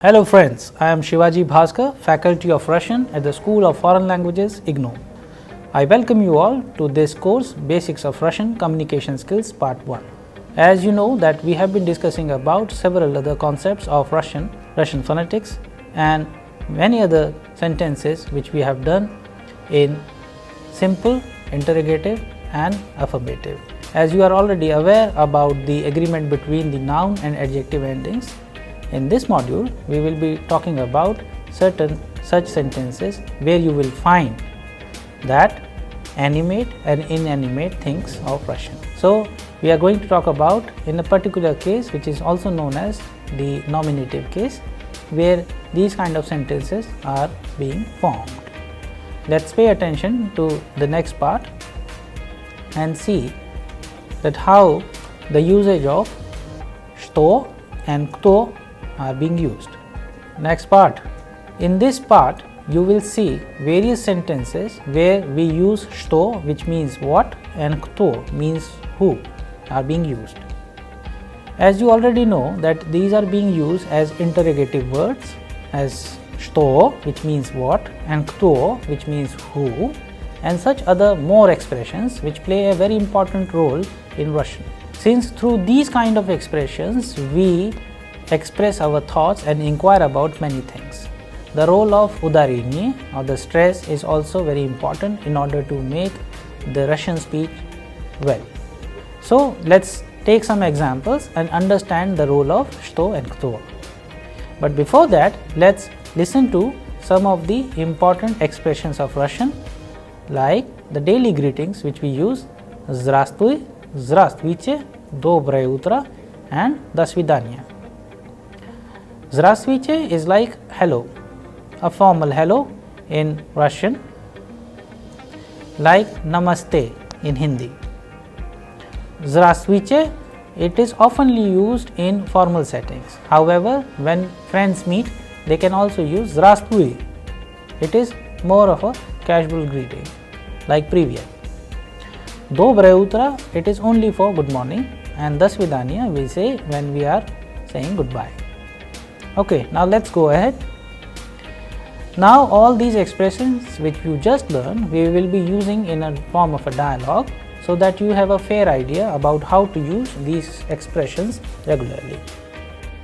Hello friends, I am Shivaji Bhaskar, Faculty of Russian at the School of Foreign Languages, IGNOU. I welcome you all to this course, Basics of Russian Communication Skills Part 1. As you know that we have been discussing about several other concepts of Russian phonetics and many other sentences which we have done in simple, interrogative and affirmative. As you are already aware about the agreement between the noun and adjective endings, in this module, we will be talking about certain such sentences where you will find that animate and inanimate things of Russian. So, we are going to talk about in a particular case which is also known as the nominative case, where these kind of sentences are being formed. Let's pay attention to the next part and see that how the usage of что and кто are being used. Next part. In this part, you will see various sentences where we use что, which means what, and кто means who, are being used. As you already know that these are being used as interrogative words, as что, which means what, and кто, which means who, and such other more expressions which play a very important role in Russian. Since through these kind of expressions we express our thoughts and inquire about many things. The role of udarение or the stress is also very important in order to make the Russian speech well. So, let's take some examples and understand the role of что and кто. But before that, let's listen to some of the important expressions of Russian, like the daily greetings which we use: Здравствуй, Здравствуйте, Доброе утро and До свидания. Здравствуйте is like hello, a formal hello in Russian, like Namaste in Hindi. Здравствуйте, it is oftenly used in formal settings. However, when friends meet, they can also use Здравствуй. It is more of a casual greeting, like привет. Доброе утро, it is only for good morning, and До свидания we say when we are saying goodbye. Okay, now let's go ahead. Now all these expressions which you just learned, we will be using in a form of a dialogue so that you have a fair idea about how to use these expressions regularly.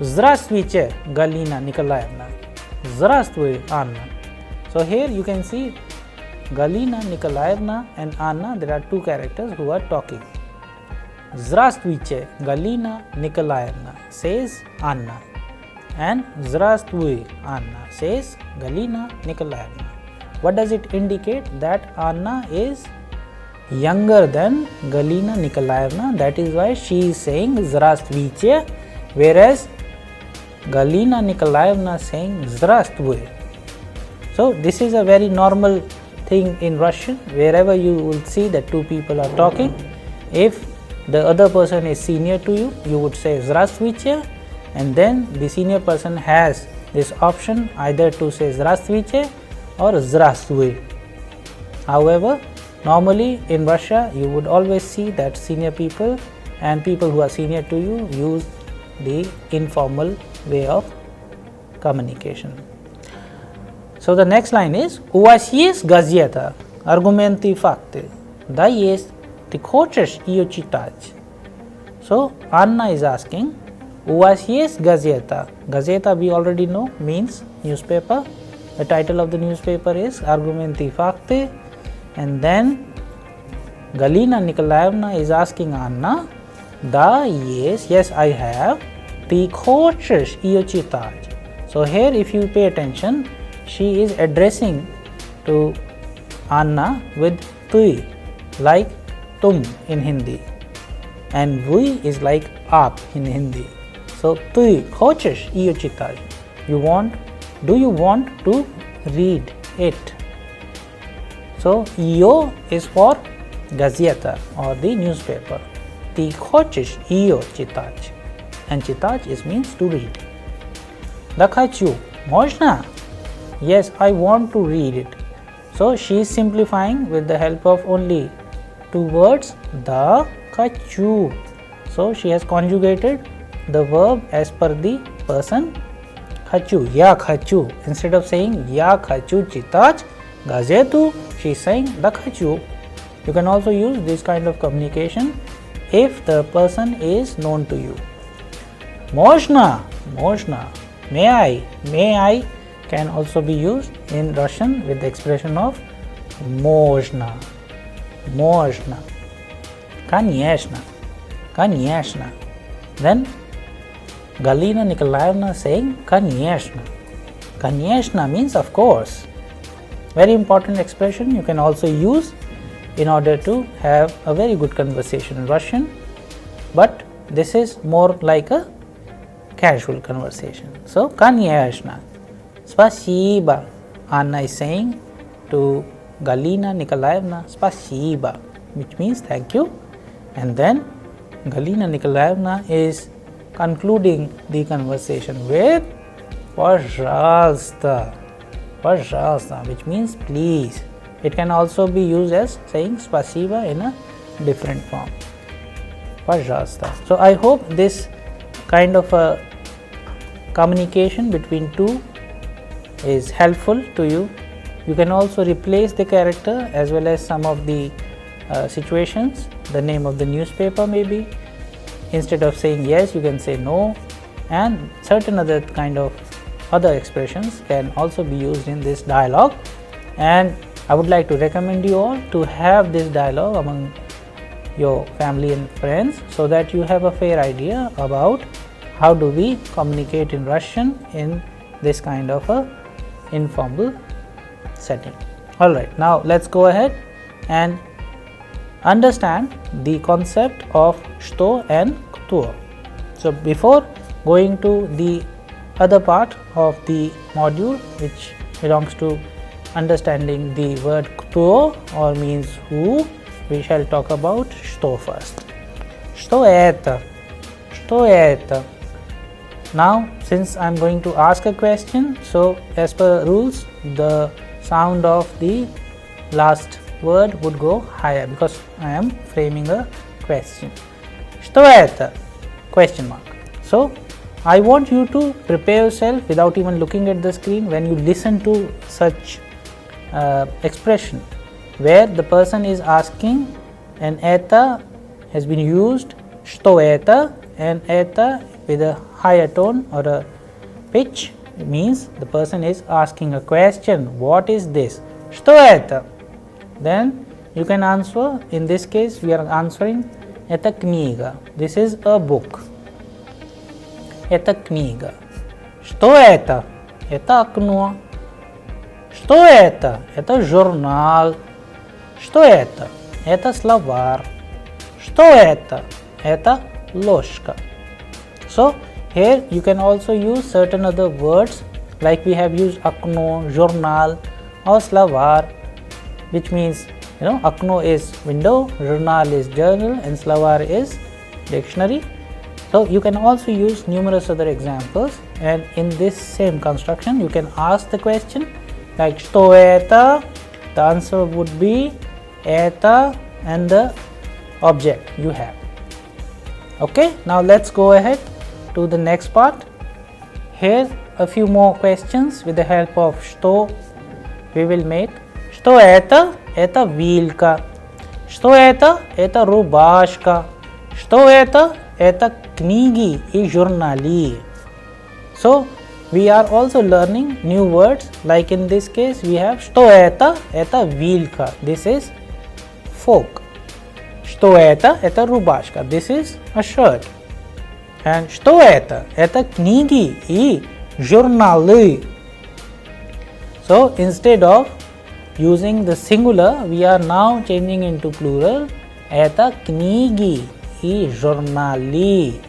Здравствуйте, Galina Nikolaevna. Здравствуй, Anna. So here you can see Galina Nikolaevna and Anna, there are two characters who are talking. Здравствуйте, Galina Nikolaevna, says Anna. And Здравствуй, Anna, says Galina Nikolaevna. What does it indicate? That Anna is younger than Galina Nikolaevna. That is why she is saying Здравствуйте, whereas Galina Nikolaevna is saying Здравствуй. So this is a very normal thing in Russian. Wherever you will see that two people are talking, if the other person is senior to you, you would say Здравствуйте, and then the senior person has this option either to say Здравствуйте or Здравствуй. However, normally in Russia you would always see that senior people and people who are senior to you use the informal way of communication. So the next line is: У вас есть газета, аргументы и факты? Да, есть. Ты хочешь ее читать? So Anna is asking, У вас есть газета? Газета we already know means newspaper. The title of the newspaper is Argumenты и факты. And then Galina Nikolaevna is asking Anna, Да, есть. Yes, I have. Ты хочешь ее читать? So here if you pay attention, she is addressing to Anna with ты, like तुम in Hindi, and вы is like आप in Hindi. So ты хочешь ее читать? You want? Do you want to read it? So ее is for газета or the newspaper. Ты хочешь ее читать? And читать is means to read. Да хочу. Можно? Yes, I want to read it. So she is simplifying with the help of only two words, да хочу. So she has conjugated the verb as per the person хочу, я хочу. Instead of saying я хочу читать газету, she is saying да хочу. You can also use this kind of communication if the person is known to you. Можно, may I can also be used in Russian with the expression of можно, конечно. Then Galina Nikolaevna saying конечно means of course. Very important expression you can also use in order to have a very good conversation in Russian, but this is more like a casual conversation. So конечно. Spasiba. Anna is saying to Galina Nikolaevna spasiba, which means thank you, and then Galina Nikolaevna is concluding the conversation with пожалуйста, which means please. It can also be used as saying spasiba in a different form. Пожалуйста. So I hope this kind of a communication between two is helpful to you. You can also replace the character as well as some of the situations. The name of the newspaper maybe. Instead of saying yes, you can say no, and certain other kind of other expressions can also be used in this dialogue. And I would like to recommend you all to have this dialogue among your family and friends so that you have a fair idea about how do we communicate in Russian in this kind of a informal setting. Alright, now let's go ahead and understand the concept of что and кто. So before going to the other part of the module which belongs to understanding the word кто or means who, we shall talk about что first. Что это? Now since I am going to ask a question, so as per rules the sound of the last word would go higher because I am framing a question. Что это? Question mark. So I want you to prepare yourself without even looking at the screen when you listen to such expression where the person is asking and это has been used, что это, and это with a higher tone or a pitch means the person is asking a question. What is this? Что это? Then you can answer. In this case we are answering это книга. This is a book. Это книга. Что это? Это окно. Что это? Это журнал. Что это? Это словарь. Что это? Это ложка. So here you can also use certain other words like we have used окно, журнал or словарь, which means окно is window, journal is journal, and словарь is dictionary. So you can also use numerous other examples, and in this same construction you can ask the question like что это, the answer would be это and the object you have. Okay, now let's go ahead to the next part. Here a few more questions with the help of что we will make. Что это? Это вилка. Что это? Это рубашка. Что это? Это книги и журналы. So we are also learning new words, like in this case we have что это? Это вилка. This is fork. Что это? Это рубашка. This is a shirt. And что это? Это книги и журналы. So instead of using the singular, we are now changing into plural. Это книги и журналы.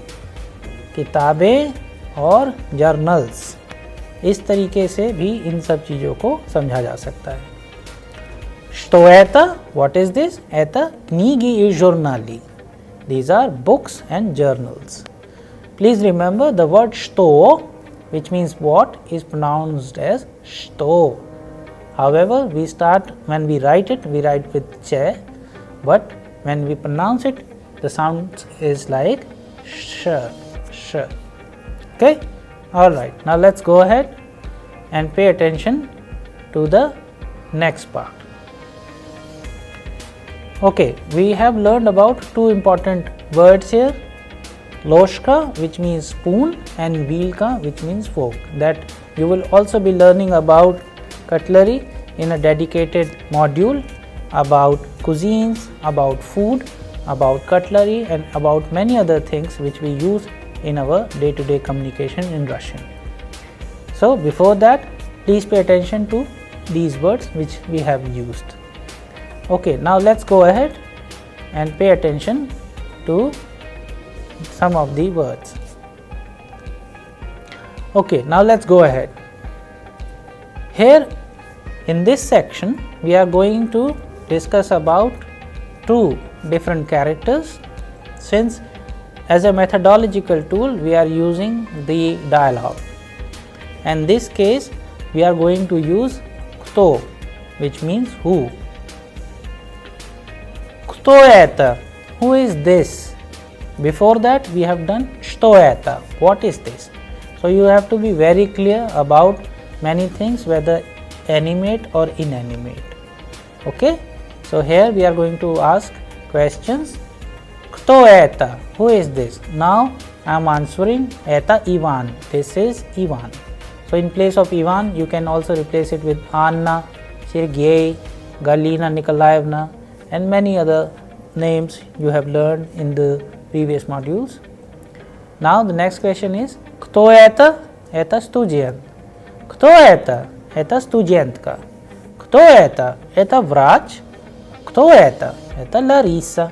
किताबें और journals. इस तरीके से भी इन सब चीज़ों को समझा जा सकता है. Что это? What is this? Это книги и журналы. These are books and journals. Please remember the word что, which means what, is pronounced as что. However, when we write it, we write with che, but when we pronounce it, the sound is like sh. Okay. Alright, now let's go ahead and pay attention to the next part. Okay, we have learned about two important words here, loshka, which means spoon, and vilka, which means fork. That you will also be learning about cutlery in a dedicated module about cuisines, about food, about cutlery, and about many other things which we use in our day-to-day communication in Russian. So before that, please pay attention to these words which we have used. Okay, now let's go ahead and pay attention to some of the words. Okay, now let's go ahead. Here in this section, we are going to discuss about two different characters, since as a methodological tool we are using the dialogue. In this case, we are going to use kto, which means who. Kto это? Who is this? Before that, we have done что это? What is this? So you have to be very clear about many things, whether animate or inanimate. Okay, so here we are going to ask questions. Kto это? Who is this? Now I am answering это Ivan. This is Ivan. So in place of Ivan, you can also replace it with Anna, Sergei, Galina Nikolaevna, and many other names you have learned in the previous modules. Now the next question is кто это? Это студент. Кто это? Это студентка. Кто это? Это врач. Кто это? Это Larissa.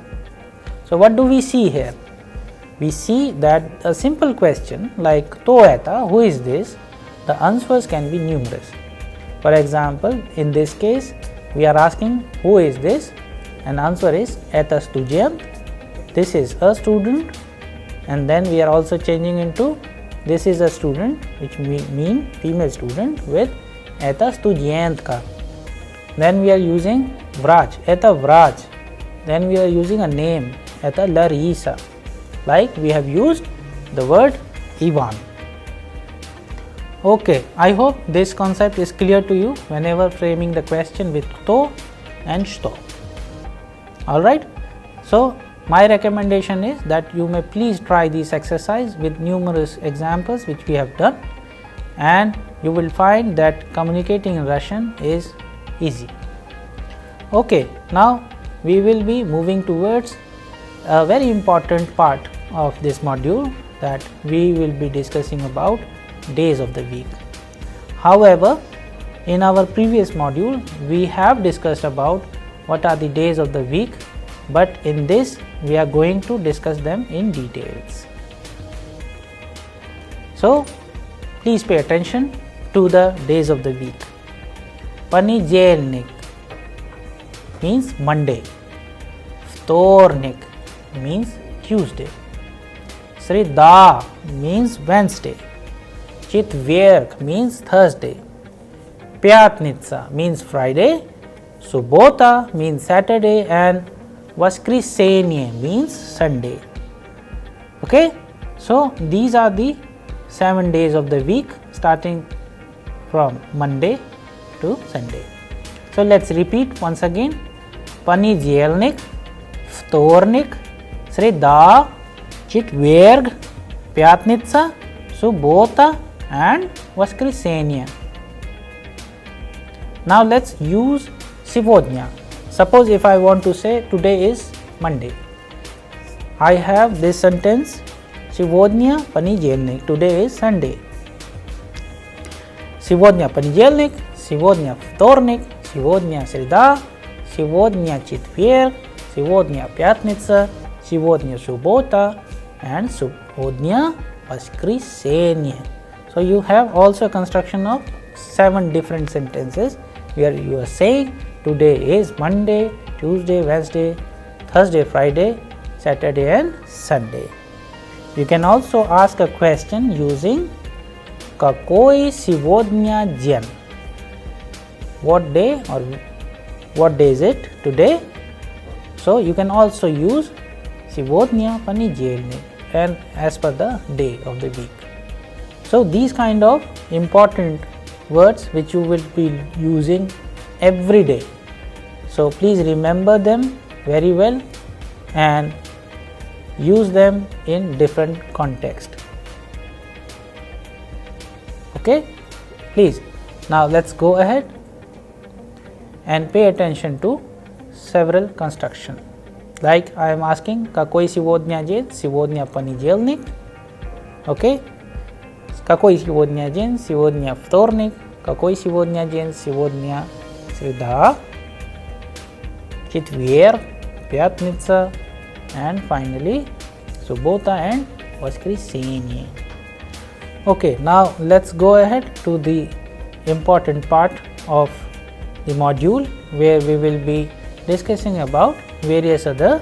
So what do we see here? We see that a simple question like кто это? Who is this? The answers can be numerous. For example, in this case, we are asking who is this, and answer is это студент. This is a student, and then we are also changing into this is a student, which mean female student, with это студентка. Then we are using врач, это врач. Then we are using a name, это Larissa. Like we have used the word Ivan. Okay, I hope this concept is clear to you whenever framing the question with кто and что. Alright, so my recommendation is that you may please try this exercise with numerous examples which we have done, and you will find that communicating in Russian is easy. Okay, now we will be moving towards a very important part of this module, that we will be discussing about days of the week. However, in our previous module we have discussed about what are the days of the week, but in this we are going to discuss them in details. So please pay attention to the days of the week. Понедельник means Monday. Вторник means Tuesday. Sreda means Wednesday. Четверг means Thursday. Пятница means Friday. Subota means Saturday, and Воскресенье means Sunday. Okay, so these are the 7 days of the week starting from Monday to Sunday. So let's repeat once again. Понедельник, вторник, среда, четверг, пятница, суббота, and воскресенье. Now let's use сегодня. Suppose if I want to say today is Monday, I have this sentence: сегодня понедельник, today is Sunday. Сегодня понедельник, сегодня вторник, сегодня среда, сегодня четверг, сегодня пятница, сегодня суббота, and сегодня воскресенье. So you have also a construction of 7 different sentences where you are saying today is Monday, Tuesday, Wednesday, Thursday, Friday, Saturday, and Sunday. You can also ask a question using какой сегодня день? What day, or what day is it today? So you can also use сегодня понедельник, and as per the day of the week. So these kind of important words which you will be using every day. So please remember them very well and use them in different context. Okay, please now let's go ahead and pay attention to several construction. Like I am asking, какой сегодня день? Сегодня понедельник. Okay. Какой сегодня день? Сегодня вторник. Какой сегодня день? Сегодня среда, четверг, пятница, and finally суббота and воскресенье. Okay, now let's go ahead to the important part of the module where we will be discussing about various other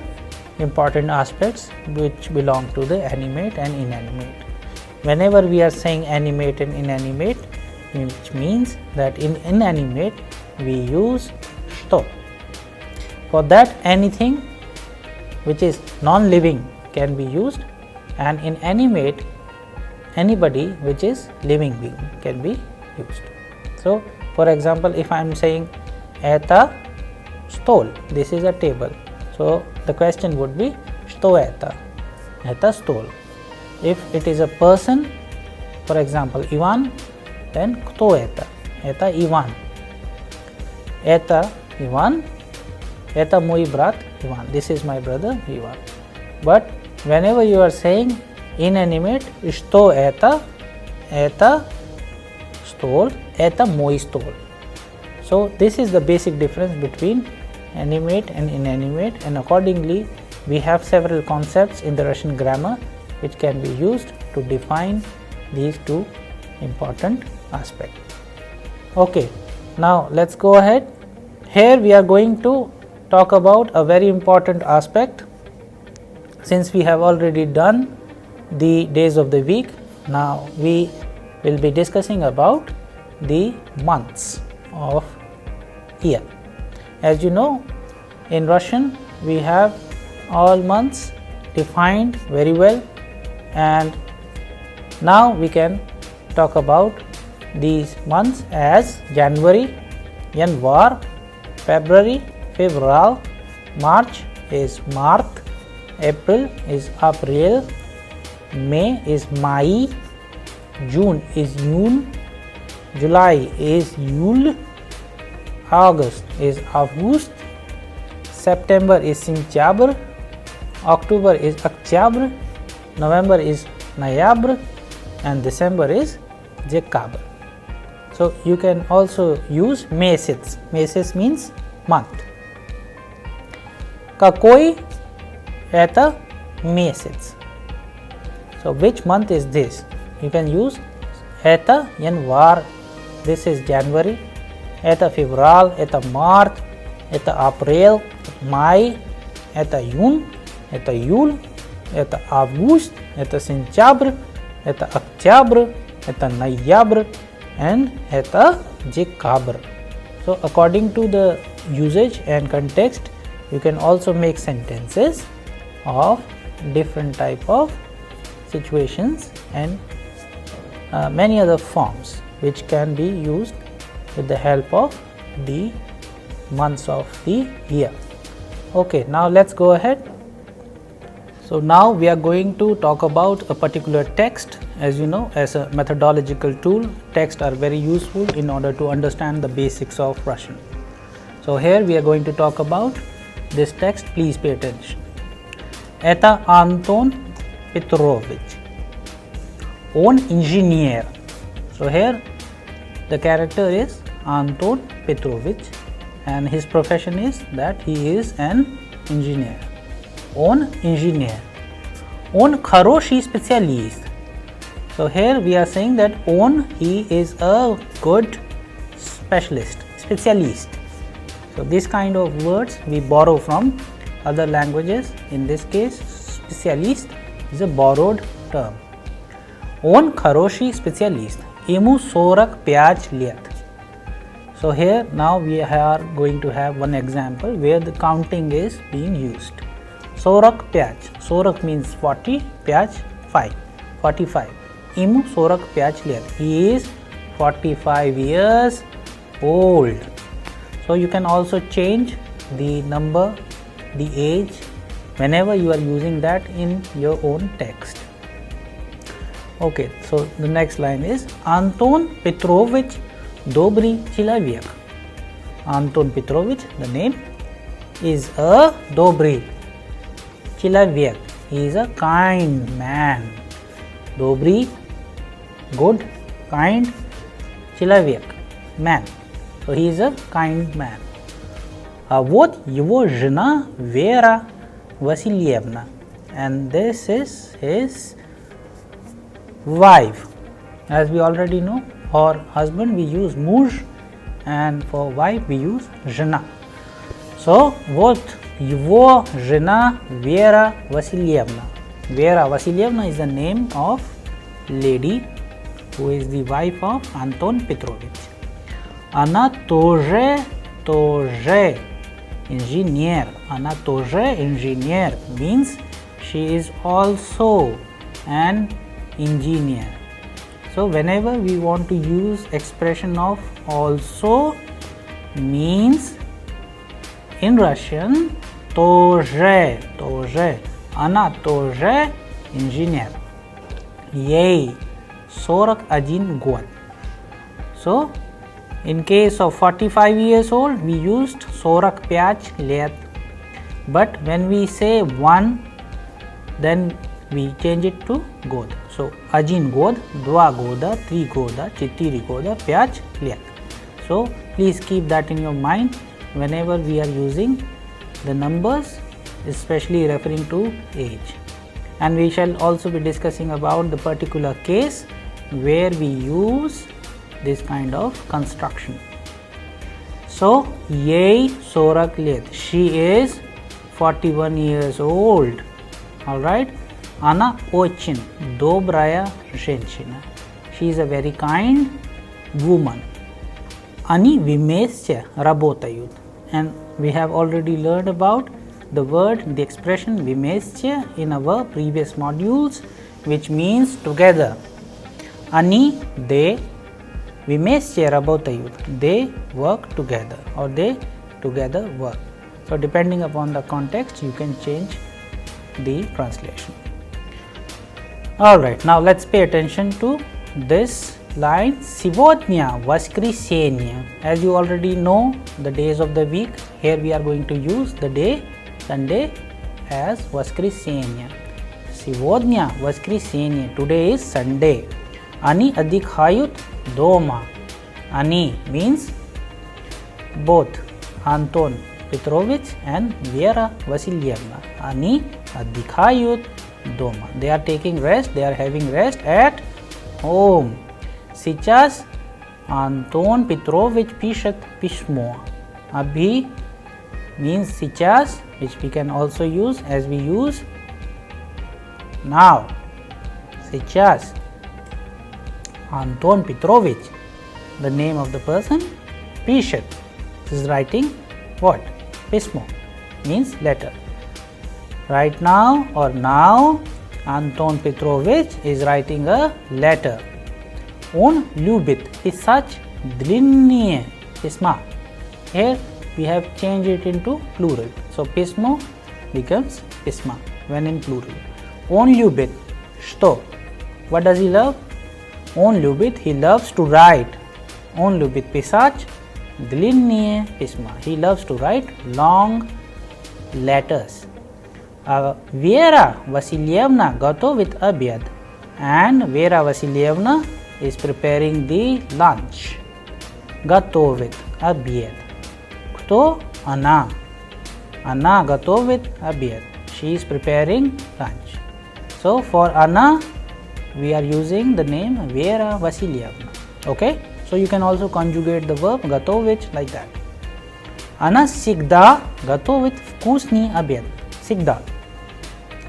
important aspects which belong to the animate and inanimate. Whenever we are saying animate and inanimate, which means that in inanimate we use что. For that, anything which is non-living can be used, and in animate, anybody which is living being can be used. So for example, if I am saying это стол, this is a table, so the question would be что это? Это стол. If it is a person, for example Ivan, then кто это? Это Иван. Это Иван. Это мой брат Иван. This is my brother Ivan. But whenever you are saying inanimate, что это? Это стол. Это мой стол. So this is the basic difference between animate and inanimate, and accordingly we have several concepts in the Russian grammar which can be used to define these two important aspects. Okay, now let's go ahead. Here we are going to talk about a very important aspect. Since we have already done the days of the week, now we will be discussing about the months of year. As you know, in Russian we have all months defined very well, and now we can talk about these months as January, Yanvar, February, February, March is Mart, April is April, May is Mai, June is June, July is Yule, August is August, September is September, October is October, November is Noyabr, and December is December. So you can also use meses. Meses means month. Какой это месяц? So which month is this? You can use это январь, this is January, это февраль, это март, это апрель, май, это июнь, это июль, это август, это сентябрь, это октябрь, это ноябрь, and это декабрь. So according to the usage and context, you can also make sentences of different type of situations and many other forms which can be used with the help of the months of the year. Okay, now let's go ahead. So now we are going to talk about a particular text. As you know, as a methodological tool, texts are very useful in order to understand the basics of Russian. So here we are going to talk about this text. Please pay attention. Это Антон Петрович. Он инженер. So here the character is Anton Petrovich, and his profession is that he is an engineer. Он инженер. Он хороший специалист. So here we are saying that he is a good specialist, specialist. So this kind of words we borrow from other languages. In this case, specialist is a borrowed term. Он хороший специалист. Ему 45 лет. So here now we are going to have one example where the counting is being used. 45. 40 means 40, 5, 45. imu sorak pyach liat. He is 45 years old. So you can also change the number, the age, whenever you are using that in your own text. Okay, so the next line is Anton Petrovich Dobry Chilavyak. Anton Petrovich, the name, is a Dobry Chilavyak. He is a kind man. Dobry, good, kind, Chilavyak, man. So he is a kind man. Вот его жена Vera Vasilievna, and this is his wife. As we already know, for husband we use muž, and for wife we use жена. So вот его жена Vera Vasilievna. Vera Vasilievna is the name of lady who is the wife of Anton Petrovich. Она тоже engineer. Она тоже engineer means she is also an engineer. So whenever we want to use expression of also means in Russian тоже. Она тоже engineer. Ей 41 год. So in case of 45 years old, we used 45 лет. But when we say 1, then we change it to год. So 1 год, 2 года, 3 года, 4 года, 5 лет. So please keep that in your mind whenever we are using the numbers, especially referring to age. And we shall also be discussing about the particular case where we use this kind of construction. So ей 40 лет. She is 41 years old. Alright. Она очень добрая женщина. She is a very kind woman. Они вместе работают. And we have already learned about the word, the expression вместе in our previous modules, which means together. Они, they, вместе работают. They work together or they together work. So depending upon the context, you can change the translation. Alright, now let's pay attention to this line. Сегодня воскресенье. As you already know the days of the week, here we are going to use the day Sunday as воскресенье. Сегодня воскресенье. Today is Sunday. Они отдыхают дома. Они means both Anton Petrovich and Vera Vasilievna. Они отдыхают дома. They are taking rest, they are having rest at home. Сейчас Антон Петрович пишет письмо. Abhi means сейчас, which we can also use as we use now. Сейчас Anton Petrovich, the name of the person, пишет, is writing what? Письмо means letter. Right now or now, Anton Petrovich is writing a letter. Он любит писать длинные письма. Here we have changed it into plural. So письмо becomes письма when in plural. Он любит что? What does he love? Он любит, he loves to write. Он любит писать длинные письма. He loves to write long letters. Vera Vasilievna готовит обед. And Vera Vasilievna is preparing the lunch. Готовит обед. Кто? Она. Она готовит обед. She is preparing lunch. So for Anna, we are using the name Vera Vasilievna. Okay? So you can also conjugate the verb готовить like that. Она всегда готовит вкусный обед. Всегда.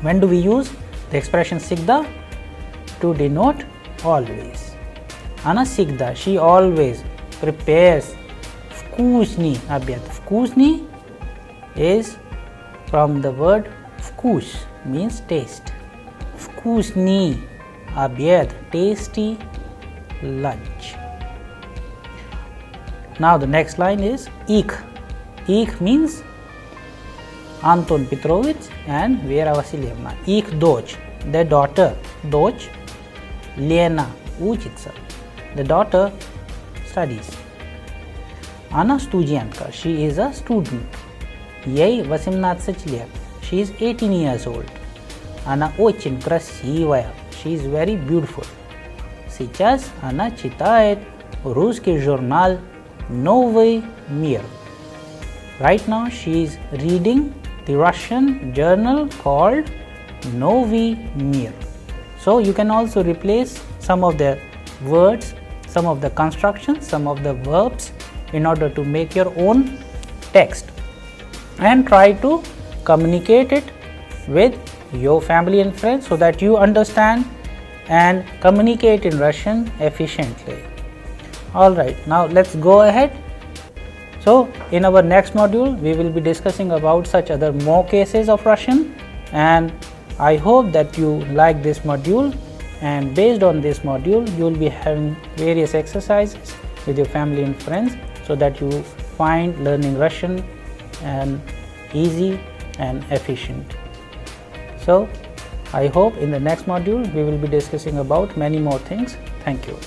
When do we use the expression всегда? To denote always. Она всегда, she always prepares вкусный обед. Вкусный is from the word вкус, means taste. Вкусный обед, tasty lunch. Now the next line is их. Их means Anton Petrovich and Vera Vasilievna. Их дочь, their daughter, дочь, Lena, учится, the daughter studies. Она студентка, she is a student. Ей 18 лет, she is 18 years old. Она очень красивая, she is very beautiful. Сейчас она читает русский журнал «Новый мир». Right now she is reading the Russian journal called Novy Mir. So you can also replace some of the words, some of the constructions, some of the verbs in order to make your own text and try to communicate it with your family and friends so that you understand and communicate in Russian efficiently. Alright, now let's go ahead. So in our next module we will be discussing about such other more cases of Russian, and I hope that you like this module, and based on this module you will be having various exercises with your family and friends so that you find learning Russian and easy and efficient. So I hope in the next module we will be discussing about many more things. Thank you.